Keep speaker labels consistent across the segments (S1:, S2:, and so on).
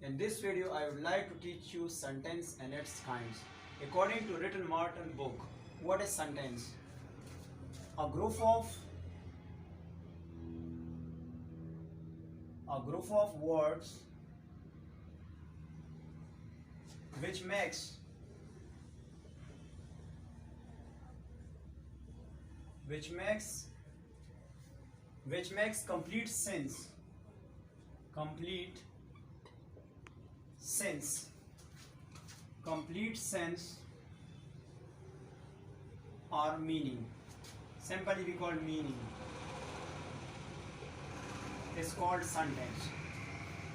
S1: In this video, I would like to teach you sentence and its kinds. According to Written Martin book, what is sentence? A group of words which makes complete sense or meaning. Simply we call meaning is called sentence.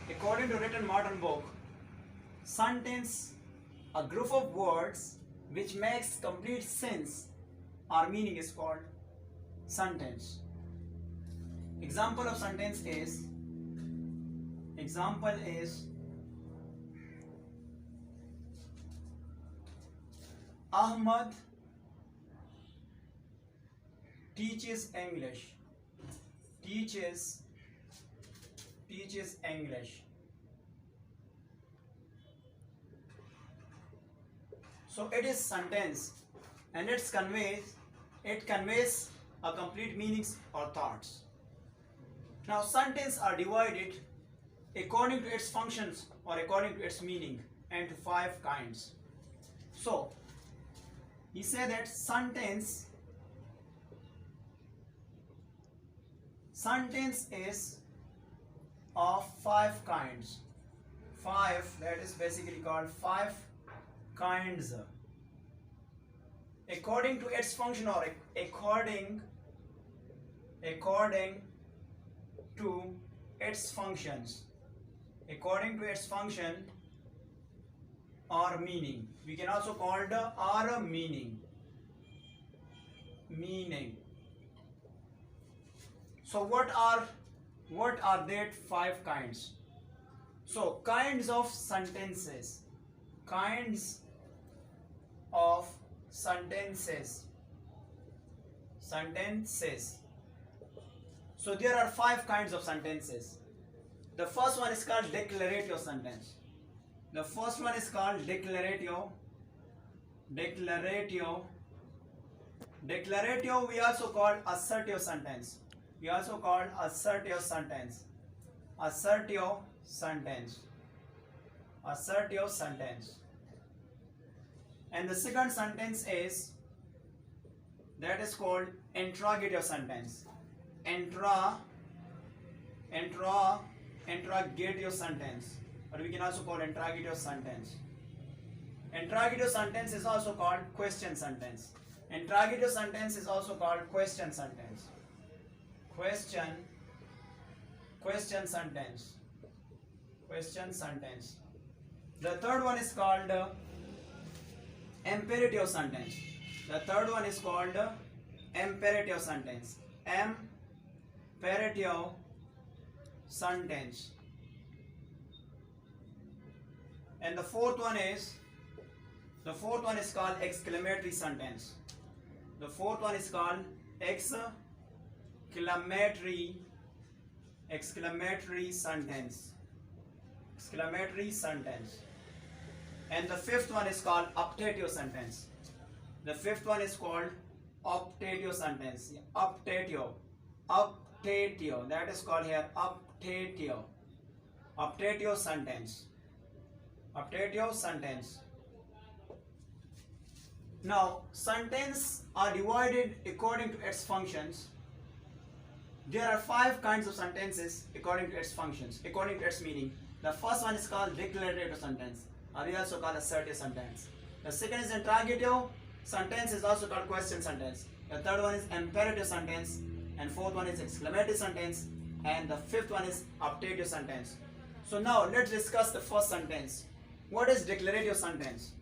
S1: According to Written Modern book, sentence, a group of words which makes complete sense or meaning is called sentence. Example of sentence is Ahmad teaches English. So it is sentence and it conveys a complete meanings or thoughts. Now sentences are divided according to its functions or according to its meaning into 5 kinds. So he said that sentence is of 5 kinds. 5, that is basically called 5 kinds. According to its function or according to its functions. According to its function or meaning. We can also call it or meaning. So what are that 5 kinds? So kinds of sentences. So there are 5 kinds of sentences. The first one is called declarative sentence. Declarative we also call assertive sentence. Assertive sentence. And the second sentence is called interrogative sentence. Interrogative sentence, or we can also call interrogative sentence. Interrogative sentence is also called question sentence. Interrogative sentence is also called question sentence. Question sentence. The third one is called imperative sentence. Imperative sentence. And the fourth one is called exclamatory sentence. Exclamatory sentence. And the fifth one is called optative sentence. That is called here optative sentence. Now sentences are divided according to its functions. There are 5 kinds of sentences according to its functions, according to its meaning. The first one is called declarative sentence, or we also call assertive sentence. The second is interrogative sentence, is also called question sentence. The third one is imperative sentence, and fourth one is exclamatory sentence, and the fifth one is optative sentence. So now let's discuss the first sentence. What is declarative sentence?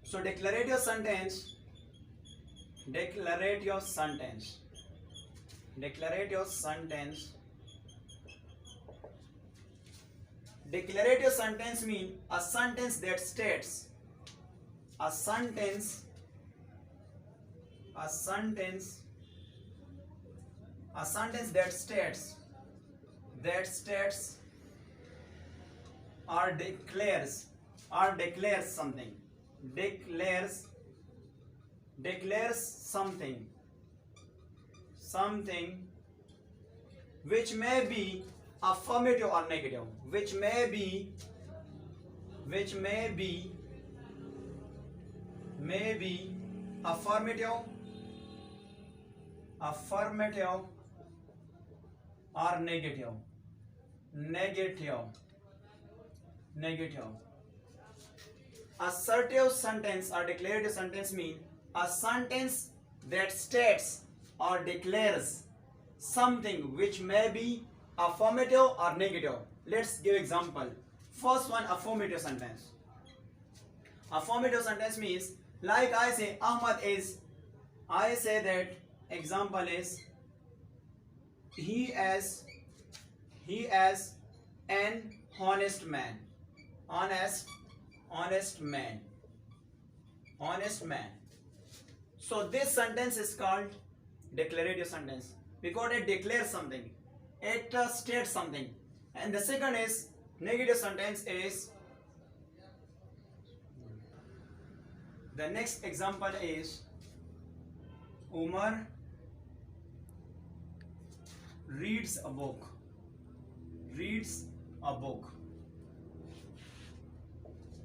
S1: So declarative sentence means a sentence that states or declares something, declares something which may be affirmative or negative, which may be affirmative or negative. Assertive sentence or declarative sentence mean a sentence that states or declares something which may be affirmative or negative. Let's give example. First one, affirmative sentence. Affirmative sentence means, like I say Ahmad is, I say that example is he as an honest man. Honest man. So this sentence is called declarative sentence because it declares something, it states something. And the second is negative sentence is, the next example is Umar reads a book.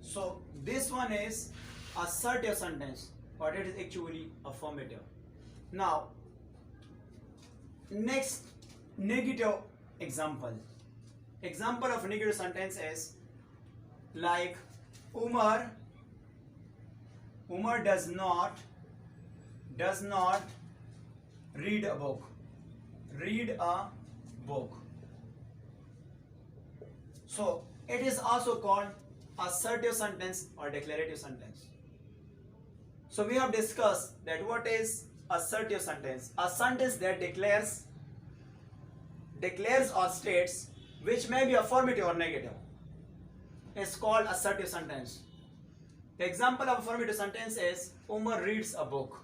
S1: So this one is assertive sentence, but it is actually affirmative. Now, next negative example. Example of negative sentence is like Umar does not read a book. So it is also called assertive sentence or declarative sentence. So we have discussed that what is assertive sentence. A sentence that declares or states which may be affirmative or negative is called assertive sentence. The example of affirmative sentence is Umar reads a book,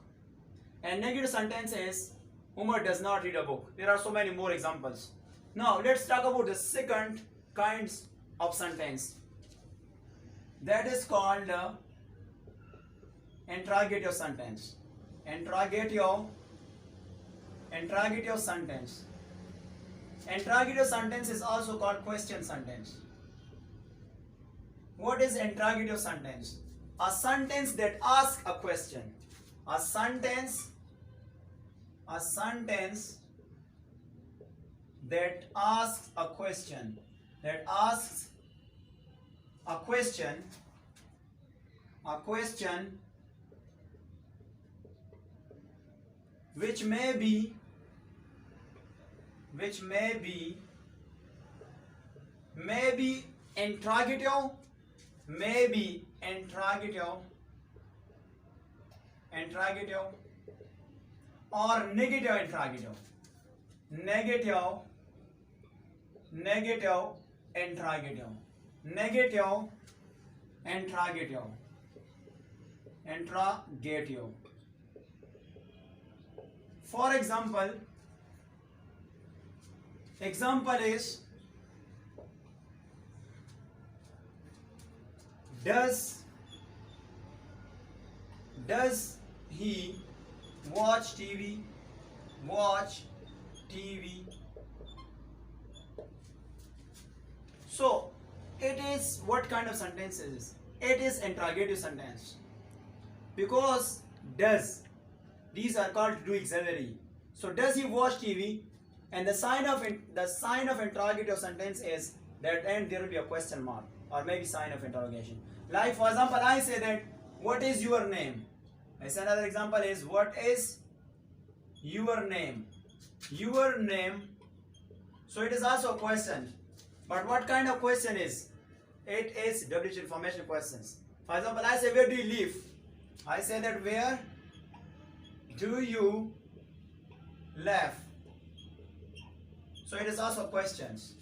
S1: and negative sentence is Umar does not read a book. There are so many more examples. Now let's talk about the second kinds of sentence. That is called interrogative sentence. Interrogative sentence. Interrogative sentence is also called question sentence. What is interrogative sentence? A sentence that asks a question. A sentence that asks a question. Which may be interrogative, or negative interrogative. Interrogative. For example is does he watch TV? So it is, what kind of sentence is it? It is interrogative sentence because does, these are called to do auxiliary. So does he watch TV? And the sign of interrogative sentence is that end there will be a question mark or maybe sign of interrogation. Like for example, I say that what is your name? I say another example is what is your name? So it is also a question. But what kind of question is? It is WH information questions. For example, I say where do you live? I say that where do you live? So it is also questions.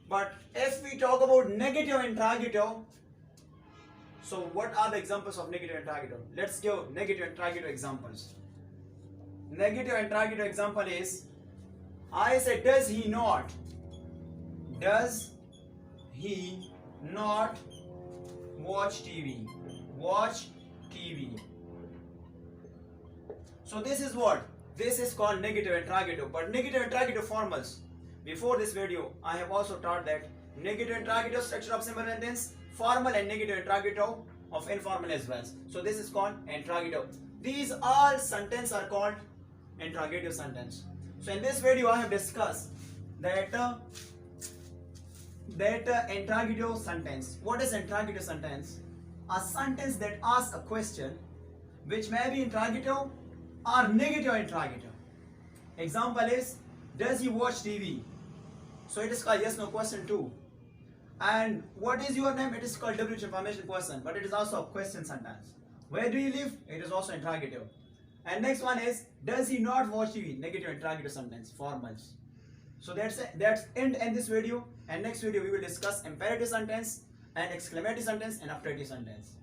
S1: But if we talk about negative interrogative, so what are the examples of negative interrogative? Let's give negative interrogative examples. Negative interrogative example is, I say does he not he not watch TV? Watch TV. So this is what? This is called negative interrogative. But negative interrogative formals. Before this video, I have also taught that negative interrogative structure of simple sentence, formal and negative interrogative of informal as well. So this is called interrogative. These all sentences are called interrogative sentence. So in this video, I have discussed that interrogative sentence. What is interrogative sentence? A sentence that asks a question which may be interrogative or negative interrogative. Example is, does he watch TV? So it is called yes no question 2. And what is your name? It is called WH information question, but it is also a question sentence. Where do you live? It is also interrogative. And next one is, does he not watch TV? Negative interrogative sentence, formals. So that's end in this video. And next video we will discuss imperative sentence and exclamative sentence and affirmative sentence.